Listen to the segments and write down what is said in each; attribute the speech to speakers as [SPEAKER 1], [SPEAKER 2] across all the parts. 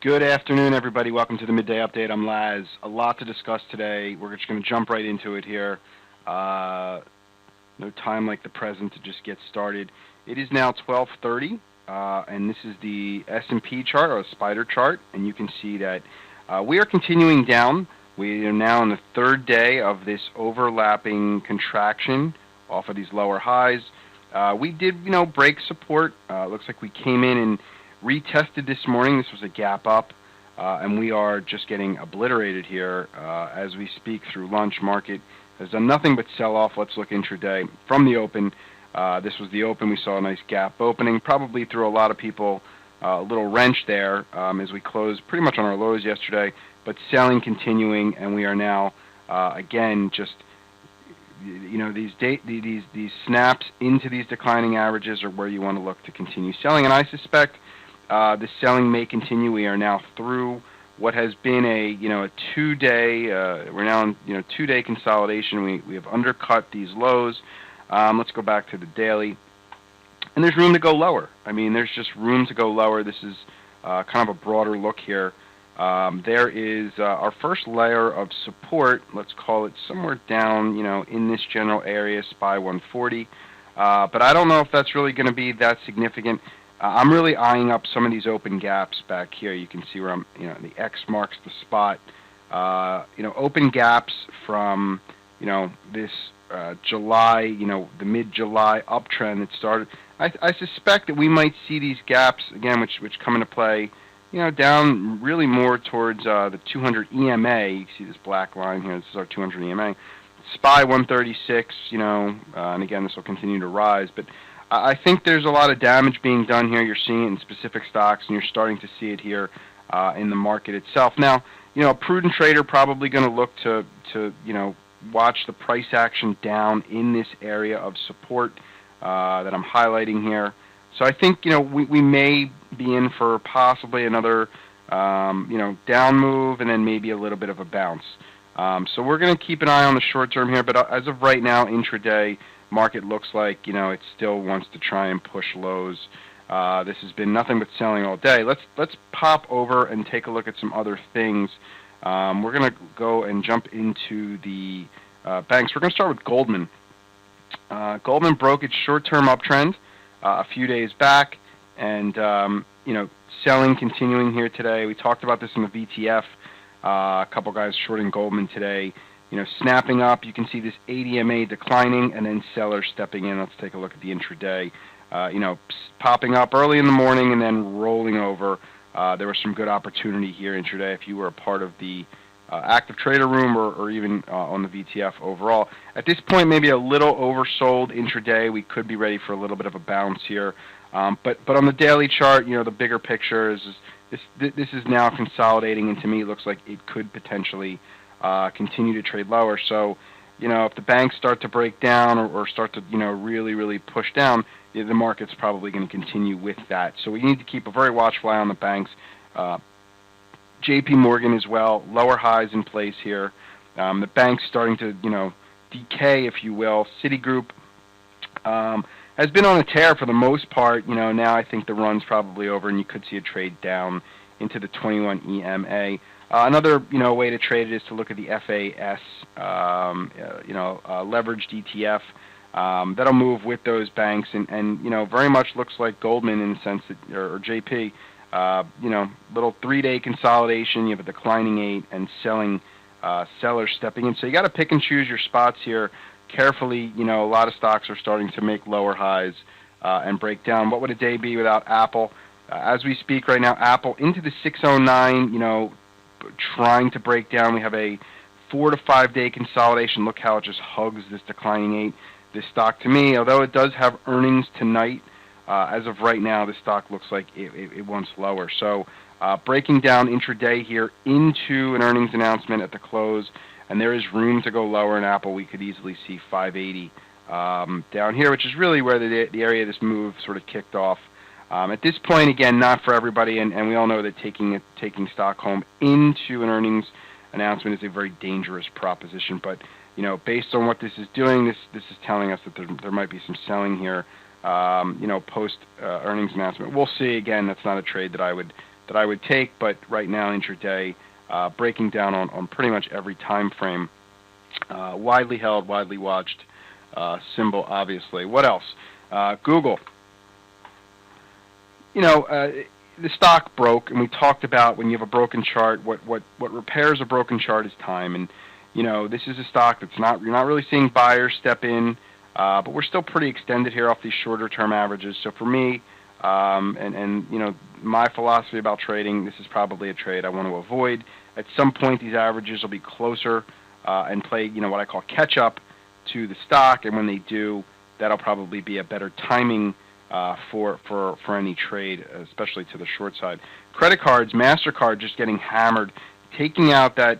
[SPEAKER 1] Good afternoon, everybody. Welcome to the Midday Update. I'm Laz. A lot to discuss today. We're just going to jump right into it here. No time like the present to just get started. It is now 12:30, and this is the S&P chart, or a spider chart, and you can see that we are continuing down. We are now on the third day of this overlapping contraction off of these lower highs. We did, break support. Looks like we came in and retested this morning. This was a gap up, and we are just getting obliterated here as we speak through lunch. Market has done nothing but sell off. Let's look intraday from the open. This was the open. We saw a nice gap opening, probably threw a lot of people a little wrench there as we closed pretty much on our lows yesterday, but selling continuing, and we are now again just these snaps into these declining averages are where you want to look to continue selling, and I suspect the selling may continue. We are now through what has been a 2-day. We're now in 2-day consolidation. We have undercut these lows. Let's go back to the daily, and there's room to go lower. I mean, there's just room to go lower. This is kind of a broader look here. There is our first layer of support. Let's call it somewhere down, in this general area, SPY 140. But I don't know if that's really going to be that significant. I'm really eyeing up some of these open gaps back here. You can see where I'm, the X marks the spot. Open gaps from, this July, the mid-July uptrend that started. I suspect that we might see these gaps again, which come into play, down really more towards the 200 EMA. You can see this black line here. This is our 200 EMA. SPY 136, and again, this will continue to rise, but I think there's a lot of damage being done here. You're seeing it in specific stocks, and you're starting to see it here in the market itself. Now, a prudent trader probably going to look to watch the price action down in this area of support that I'm highlighting here. So I think we may be in for possibly another down move and then maybe a little bit of a bounce. So we're going to keep an eye on the short term here, but as of right now, intraday, market looks like it still wants to try and push lows. This has been nothing but selling all day. Let's pop over and take a look at some other things. We're going to go and jump into the banks. We're going to start with Goldman. Goldman broke its short-term uptrend a few days back, and selling continuing here today. We talked about this in the VTF. A couple guys shorting Goldman today. Snapping up, you can see this ADMA declining, and then sellers stepping in. Let's take a look at the intraday. Popping up early in the morning and then rolling over. There was some good opportunity here intraday if you were a part of the active trader room or even on the VTF overall. At this point, maybe a little oversold intraday. We could be ready for a little bit of a bounce here. But on the daily chart, the bigger picture is this is now consolidating, and to me, it looks like it could potentially continue to trade lower. So, if the banks start to break down or start to, really, really push down, the market's probably going to continue with that. So we need to keep a very watchful eye on the banks. JP Morgan as well, lower highs in place here. The banks starting to, decay, if you will. Citigroup has been on a tear for the most part. Now I think the run's probably over, and you could see a trade down into the 21 EMA. Another, way to trade it is to look at the FAS, leveraged ETF. That'll move with those banks, and very much looks like Goldman in the sense that, or JP, little 3-day consolidation. You have a declining 8 and selling sellers stepping in. So you got to pick and choose your spots here carefully. A lot of stocks are starting to make lower highs and break down. What would a day be without Apple? As we speak right now, Apple into the 609, trying to break down. We have a 4 to 5 day consolidation. Look how it just hugs this declining 8. This stock, to me, although it does have earnings tonight, as of right now, this stock looks like it wants lower. So breaking down intraday here into an earnings announcement at the close, and there is room to go lower in Apple. We could easily see 580 down here, which is really where the area of this move sort of kicked off. At this point, again, not for everybody, and we all know that taking stock home into an earnings announcement is a very dangerous proposition. But based on what this is doing, this is telling us that there might be some selling here. Post earnings announcement. We'll see. Again, that's not a trade that I would that I would take, but right now intraday, breaking down on pretty much every time frame. Widely held, widely watched symbol, obviously. What else? Google. The stock broke, and we talked about when you have a broken chart, what repairs a broken chart is time. And this is a stock that's you're not really seeing buyers step in, but we're still pretty extended here off these shorter term averages. So for me, my philosophy about trading, this is probably a trade I want to avoid. At some point, these averages will be closer and play, what I call catch up to the stock, and when they do, that'll probably be a better timing for any trade, especially to the short side. Credit cards, MasterCard just getting hammered, taking out that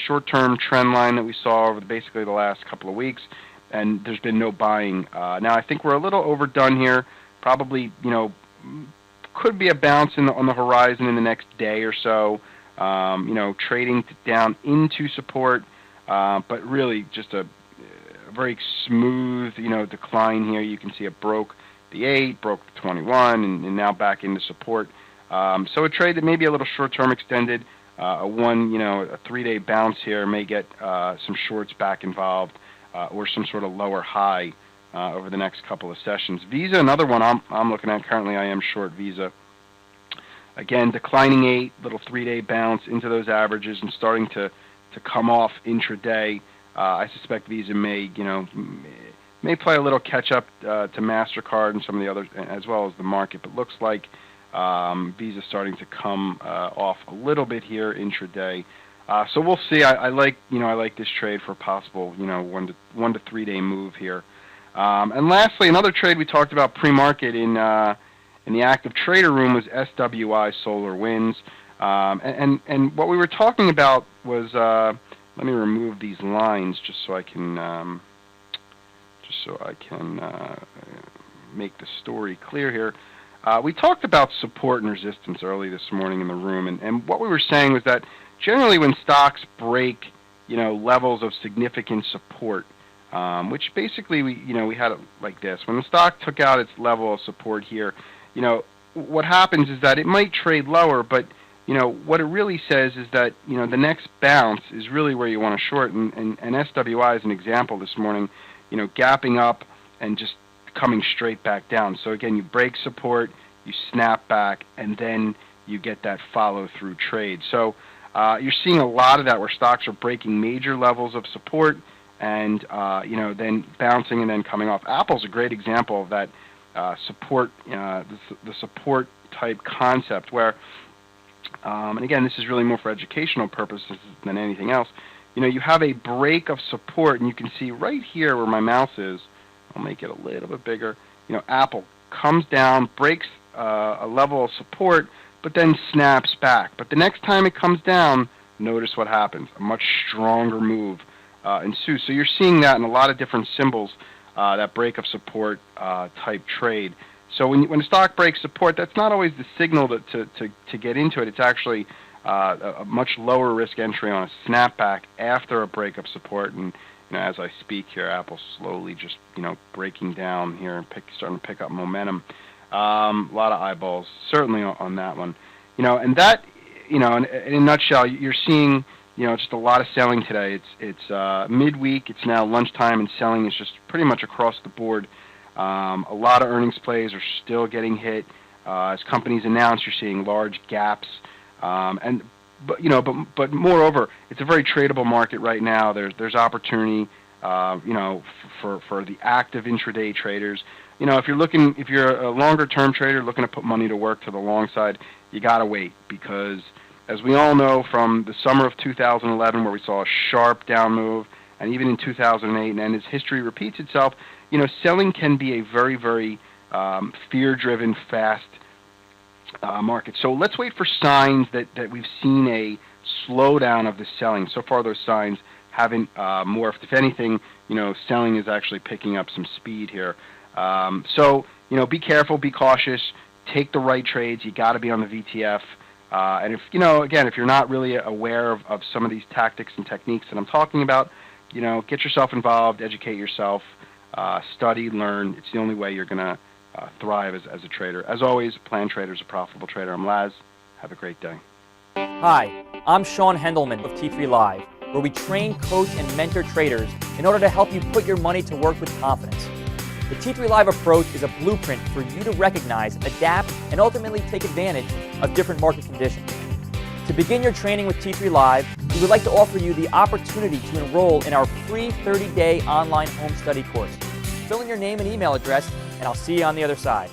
[SPEAKER 1] short-term trend line that we saw over basically the last couple of weeks, and there's been no buying. Now I think we're a little overdone here. Probably, could be a bounce on the horizon in the next day or so. Trading down into support, but really just a very smooth, decline here. You can see it broke the 8, broke the 21, and now back into support. So a trade that may be a little short-term extended, a 3-day bounce here may get some shorts back involved, or some sort of lower high over the next couple of sessions. Visa, another one I'm looking at currently. I am short Visa. Again, declining 8, little 3-day bounce into those averages and starting to come off intraday. I suspect Visa may play a little catch-up to MasterCard and some of the others, as well as the market, but looks like Visa starting to come off a little bit here intraday. So we'll see. I like this trade for a possible 1 to 3 day move here. And lastly, another trade we talked about pre-market in the active trader room was SWI SolarWinds. And what we were talking about was let me remove these lines just so I can make the story clear here. We talked about support and resistance early this morning in the room, and what we were saying was that generally when stocks break, levels of significant support, which basically we had it like this. When the stock took out its level of support here, what happens is that it might trade lower, but what it really says is that the next bounce is really where you want to short, and SWI is an example this morning, gapping up and just coming straight back down. So again, you break support, you snap back, and then you get that follow-through trade. So you're seeing a lot of that where stocks are breaking major levels of support and then bouncing and then coming off. Apple's a great example of that support, the support type concept where, and again, this is really more for educational purposes than anything else. You have a break of support, and you can see right here where my mouse is. I'll make it a little bit bigger. Apple comes down, breaks a level of support, but then snaps back. But the next time it comes down, notice what happens. A much stronger move ensues. So you're seeing that in a lot of different symbols, that break of support type trade. So when a stock breaks support, that's not always the signal to get into it. It's actually a much lower risk entry on a snapback after a break of support. And as I speak here, Apple's slowly just breaking down here and starting to pick up momentum. A lot of eyeballs certainly on that one. And that in a nutshell, you're seeing just a lot of selling today. It's midweek. It's now lunchtime, and selling is just pretty much across the board. A lot of earnings plays are still getting hit. As companies announce, you're seeing large gaps. But moreover, it's a very tradable market right now. There's opportunity, for the active intraday traders. If you're a longer term trader looking to put money to work to the long side, you gotta wait, because as we all know from the summer of 2011, where we saw a sharp down move, and even in 2008, and as history repeats itself, selling can be a very, very fear-driven, fast market. So let's wait for signs that we've seen a slowdown of the selling. So far, those signs haven't morphed. If anything, selling is actually picking up some speed here. So be careful, be cautious, take the right trades. You got to be on the VTF. And if you're not really aware of some of these tactics and techniques that I'm talking about, get yourself involved, educate yourself, study, learn. It's the only way you're going to thrive as a trader. As always, Plan Trader is a profitable trader. I'm Laz. Have a great day.
[SPEAKER 2] Hi, I'm Sean Hendelman of T3 Live, where we train, coach, and mentor traders in order to help you put your money to work with confidence. The T3 Live approach is a blueprint for you to recognize, adapt, and ultimately take advantage of different market conditions. To begin your training with T3 Live, we would like to offer you the opportunity to enroll in our free 30-day online home study course. Fill in your name and email address, and I'll see you on the other side.